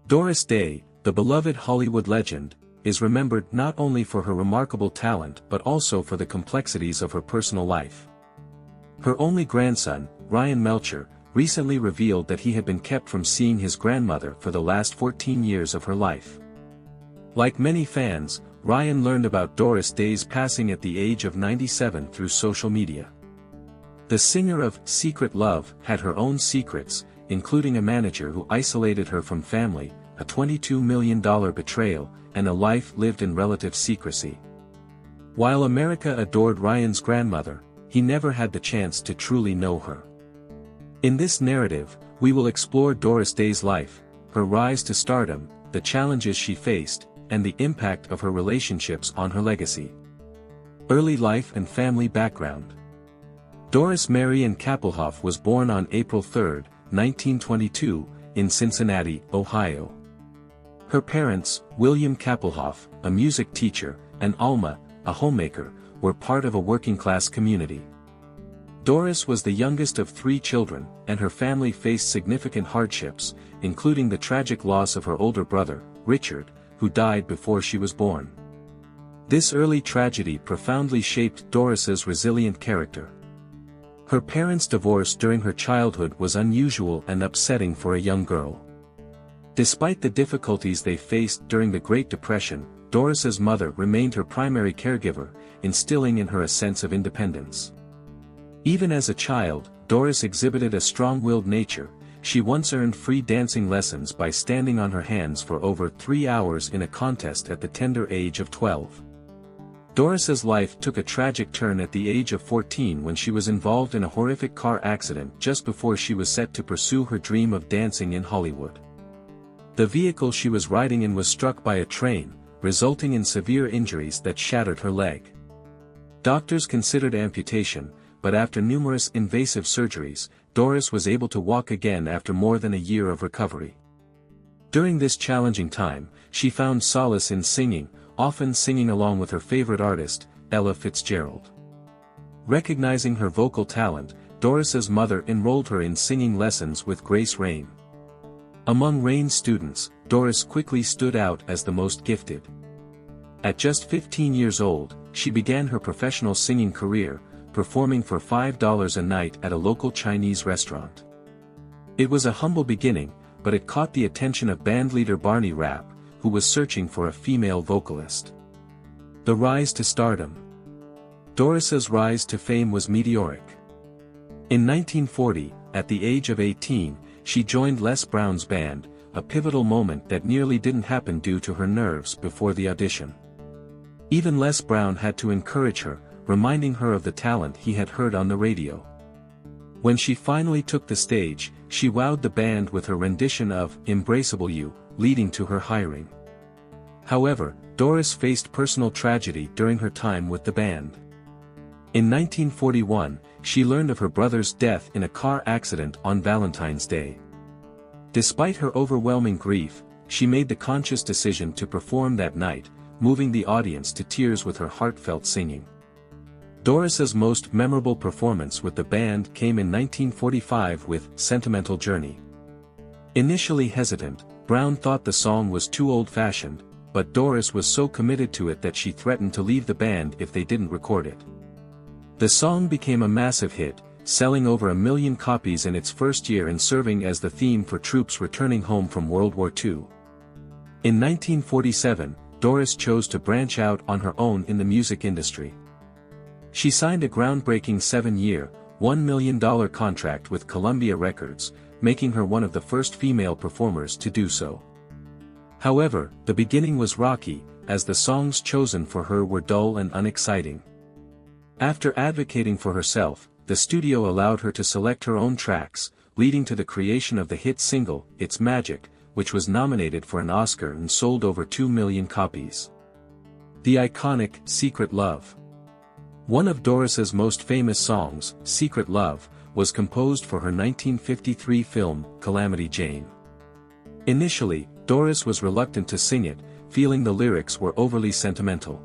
Doris Day, the beloved Hollywood legend, is remembered not only for her remarkable talent but also for the complexities of her personal life. Her only grandson, Ryan Melcher, recently revealed that he had been kept from seeing his grandmother for the last 14 years of her life. Like many fans, Ryan learned about Doris Day's passing at the age of 97 through social media. The singer of Secret Love had her own secrets, including a manager who isolated her from family, a $22 million betrayal, and a life lived in relative secrecy. While America adored Ryan's grandmother, he never had the chance to truly know her. In this narrative, we will explore Doris Day's life, her rise to stardom, the challenges she faced, and the impact of her relationships on her legacy. Early life and family background. Doris Marion Kappelhoff was born on April 3, 1922, in Cincinnati, Ohio. Her parents, William Kappelhoff, a music teacher, and Alma, a homemaker, were part of a working-class community. Doris was the youngest of 3 children, and her family faced significant hardships, including the tragic loss of her older brother, Richard, who died before she was born. This early tragedy profoundly shaped Doris's resilient character. Her parents' divorce during her childhood was unusual and upsetting for a young girl. Despite the difficulties they faced during the Great Depression, Doris's mother remained her primary caregiver, instilling in her a sense of independence. Even as a child, Doris exhibited a strong-willed nature. She once earned free dancing lessons by standing on her hands for over 3 hours in a contest at the tender age of 12. Doris's life took a tragic turn at the age of 14 when she was involved in a horrific car accident just before she was set to pursue her dream of dancing in Hollywood. The vehicle she was riding in was struck by a train, resulting in severe injuries that shattered her leg. Doctors considered amputation, but after numerous invasive surgeries, Doris was able to walk again after more than a year of recovery. During this challenging time, she found solace in singing, often singing along with her favorite artist, Ella Fitzgerald. Recognizing her vocal talent, Doris's mother enrolled her in singing lessons with Grace Rain. Among Rain's students, Doris quickly stood out as the most gifted. At just 15 years old, she began her professional singing career, performing for $5 a night at a local Chinese restaurant. It was a humble beginning, but it caught the attention of bandleader Barney Rapp, who was searching for a female vocalist. The rise to stardom. Doris's rise to fame was meteoric. In 1940, at the age of 18, she joined Les Brown's band, a pivotal moment that nearly didn't happen due to her nerves before the audition. Even Les Brown had to encourage her, reminding her of the talent he had heard on the radio. When she finally took the stage, she wowed the band with her rendition of "Embraceable You," leading to her hiring. However, Doris faced personal tragedy during her time with the band. In 1941, she learned of her brother's death in a car accident on Valentine's Day. Despite her overwhelming grief, she made the conscious decision to perform that night, moving the audience to tears with her heartfelt singing. Doris's most memorable performance with the band came in 1945 with "Sentimental Journey." Initially hesitant, Brown thought the song was too old-fashioned, but Doris was so committed to it that she threatened to leave the band if they didn't record it. The song became a massive hit, selling over 1 million copies in its first year and serving as the theme for troops returning home from World War II. In 1947, Doris chose to branch out on her own in the music industry. She signed a groundbreaking 7-year, $1 million contract with Columbia Records, making her one of the first female performers to do so. However, the beginning was rocky, as the songs chosen for her were dull and unexciting. After advocating for herself, the studio allowed her to select her own tracks, leading to the creation of the hit single, "It's Magic," which was nominated for an Oscar and sold over 2 million copies. The iconic "Secret Love." One of Doris's most famous songs, "Secret Love," was composed for her 1953 film, Calamity Jane. Initially, Doris was reluctant to sing it, feeling the lyrics were overly sentimental.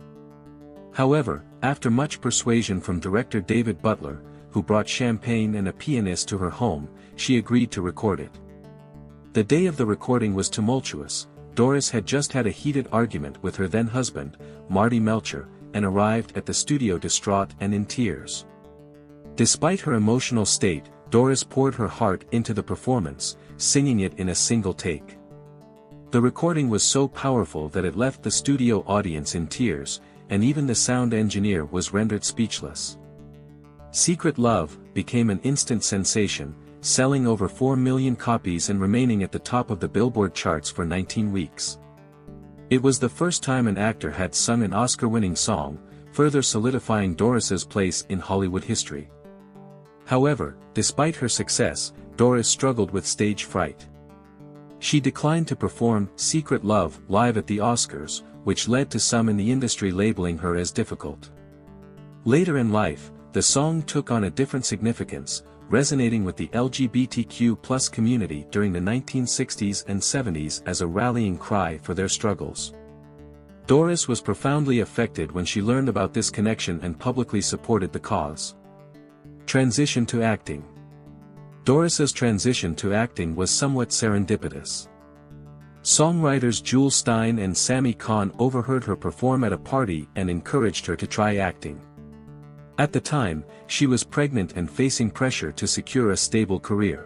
However, after much persuasion from director David Butler, who brought champagne and a pianist to her home, she agreed to record it. The day of the recording was tumultuous. Doris had just had a heated argument with her then-husband, Marty Melcher, and arrived at the studio distraught and in tears. Despite her emotional state, Doris poured her heart into the performance, singing it in a single take. The recording was so powerful that it left the studio audience in tears, and even the sound engineer was rendered speechless. Secret Love became an instant sensation, selling over 4 million copies and remaining at the top of the Billboard charts for 19 weeks. It was the first time an actor had sung an Oscar-winning song, further solidifying Doris's place in Hollywood history. However, despite her success, Doris struggled with stage fright. She declined to perform Secret Love live at the Oscars, which led to some in the industry labeling her as difficult. Later in life, the song took on a different significance, resonating with the LGBTQ+ community during the 1960s and 70s as a rallying cry for their struggles. Doris was profoundly affected when she learned about this connection and publicly supported the cause. Transition to acting. Doris's transition to acting was somewhat serendipitous. Songwriters Jules Stein and Sammy Cahn overheard her perform at a party and encouraged her to try acting. At the time, she was pregnant and facing pressure to secure a stable career.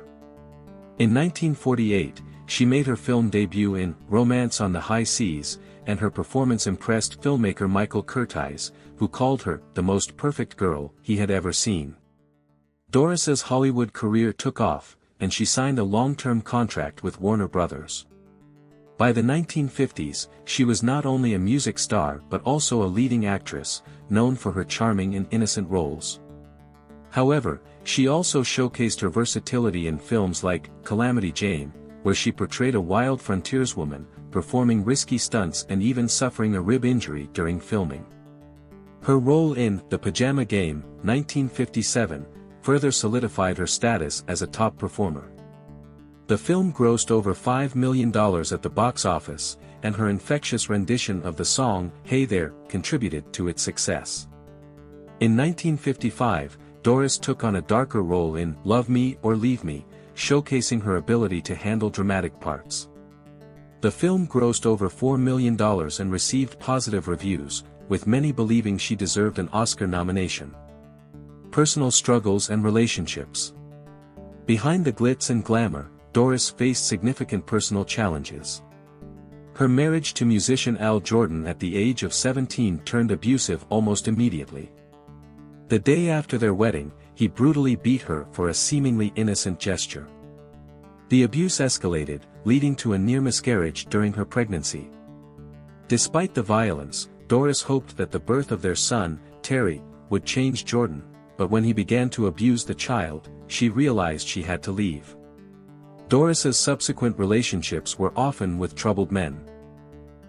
In 1948, she made her film debut in Romance on the High Seas, and her performance impressed filmmaker Michael Curtiz, who called her the most perfect girl he had ever seen. Doris's Hollywood career took off, and she signed a long-term contract with Warner Brothers. By the 1950s, she was not only a music star but also a leading actress, known for her charming and innocent roles. However, she also showcased her versatility in films like Calamity Jane, where she portrayed a wild frontierswoman, performing risky stunts and even suffering a rib injury during filming. Her role in The Pajama Game, 1957, further solidified her status as a top performer. The film grossed over $5 million at the box office, and her infectious rendition of the song Hey There contributed to its success. In 1955, Doris took on a darker role in Love Me or Leave Me, showcasing her ability to handle dramatic parts. The film grossed over $4 million and received positive reviews, with many believing she deserved an Oscar nomination. Personal struggles and relationships. Behind the glitz and glamour, Doris faced significant personal challenges. Her marriage to musician Al Jordan at the age of 17 turned abusive almost immediately. The day after their wedding, he brutally beat her for a seemingly innocent gesture. The abuse escalated, leading to a near miscarriage during her pregnancy. Despite the violence, Doris hoped that the birth of their son, Terry, would change Jordan, but when he began to abuse the child, she realized she had to leave. Doris's subsequent relationships were often with troubled men.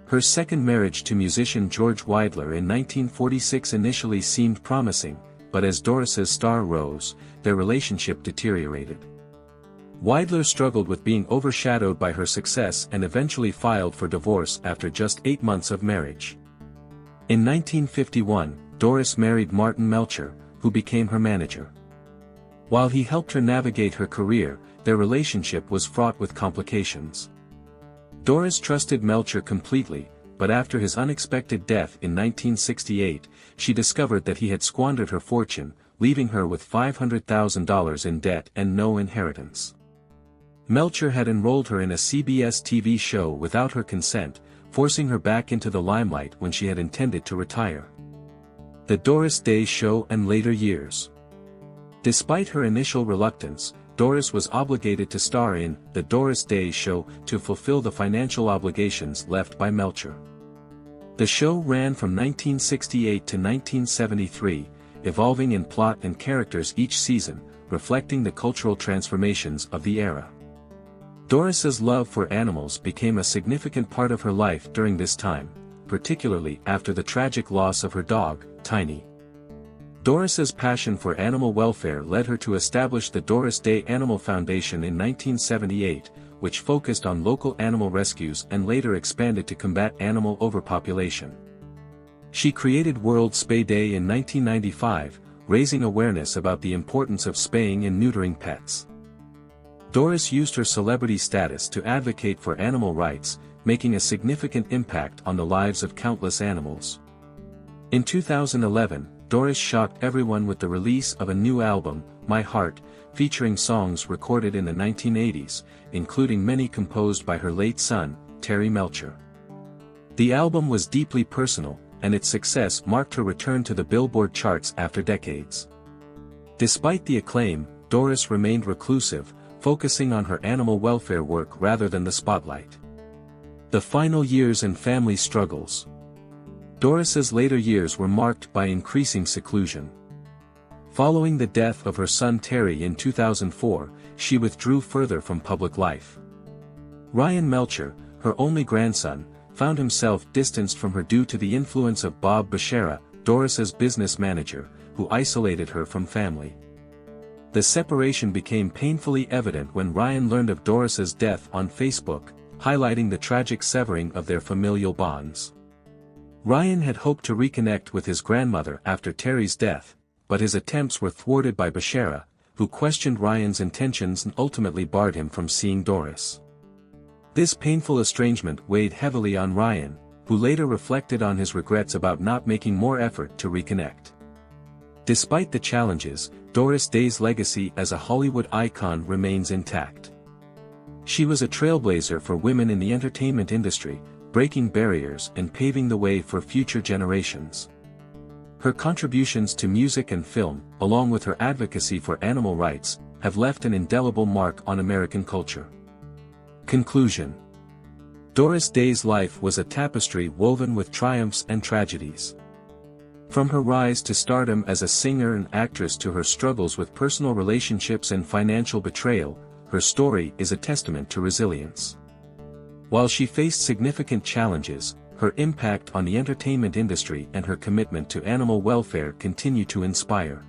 Her second marriage to musician George Weidler in 1946 initially seemed promising, but as Doris's star rose, their relationship deteriorated. Weidler struggled with being overshadowed by her success and eventually filed for divorce after just 8 months of marriage. In 1951, Doris married Martin Melcher, who became her manager. While he helped her navigate her career, their relationship was fraught with complications. Doris trusted Melcher completely, but after his unexpected death in 1968, she discovered that he had squandered her fortune, leaving her with $500,000 in debt and no inheritance. Melcher had enrolled her in a CBS TV show without her consent, forcing her back into the limelight when she had intended to retire. The Doris Day Show and later years. Despite her initial reluctance, Doris was obligated to star in The Doris Day Show to fulfill the financial obligations left by Melcher. The show ran from 1968 to 1973, evolving in plot and characters each season, reflecting the cultural transformations of the era. Doris's love for animals became a significant part of her life during this time, particularly after the tragic loss of her dog, Tiny. Doris's passion for animal welfare led her to establish the Doris Day Animal Foundation in 1978, which focused on local animal rescues and later expanded to combat animal overpopulation. She created World Spay Day in 1995, raising awareness about the importance of spaying and neutering pets. Doris used her celebrity status to advocate for animal rights, making a significant impact on the lives of countless animals. In 2011, Doris shocked everyone with the release of a new album, My Heart, featuring songs recorded in the 1980s, including many composed by her late son, Terry Melcher. The album was deeply personal, and its success marked her return to the Billboard charts after decades. Despite the acclaim, Doris remained reclusive, focusing on her animal welfare work rather than the spotlight. The final years and family struggles. Doris's later years were marked by increasing seclusion. Following the death of her son Terry in 2004, she withdrew further from public life. Ryan Melcher, her only grandson, found himself distanced from her due to the influence of Bob Bashara, Doris's business manager, who isolated her from family. The separation became painfully evident when Ryan learned of Doris's death on Facebook, highlighting the tragic severing of their familial bonds. Ryan had hoped to reconnect with his grandmother after Terry's death, but his attempts were thwarted by Bashara, who questioned Ryan's intentions and ultimately barred him from seeing Doris. This painful estrangement weighed heavily on Ryan, who later reflected on his regrets about not making more effort to reconnect. Despite the challenges, Doris Day's legacy as a Hollywood icon remains intact. She was a trailblazer for women in the entertainment industry, breaking barriers and paving the way for future generations. Her contributions to music and film, along with her advocacy for animal rights, have left an indelible mark on American culture. Conclusion. Doris Day's life was a tapestry woven with triumphs and tragedies. From her rise to stardom as a singer and actress to her struggles with personal relationships and financial betrayal, her story is a testament to resilience. While she faced significant challenges, her impact on the entertainment industry and her commitment to animal welfare continue to inspire.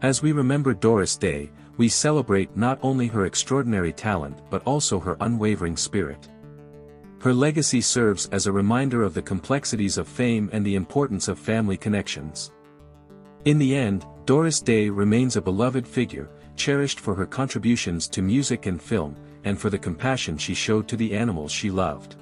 As we remember Doris Day, we celebrate not only her extraordinary talent but also her unwavering spirit. Her legacy serves as a reminder of the complexities of fame and the importance of family connections. In the end, Doris Day remains a beloved figure, cherished for her contributions to music and film, and for the compassion she showed to the animals she loved.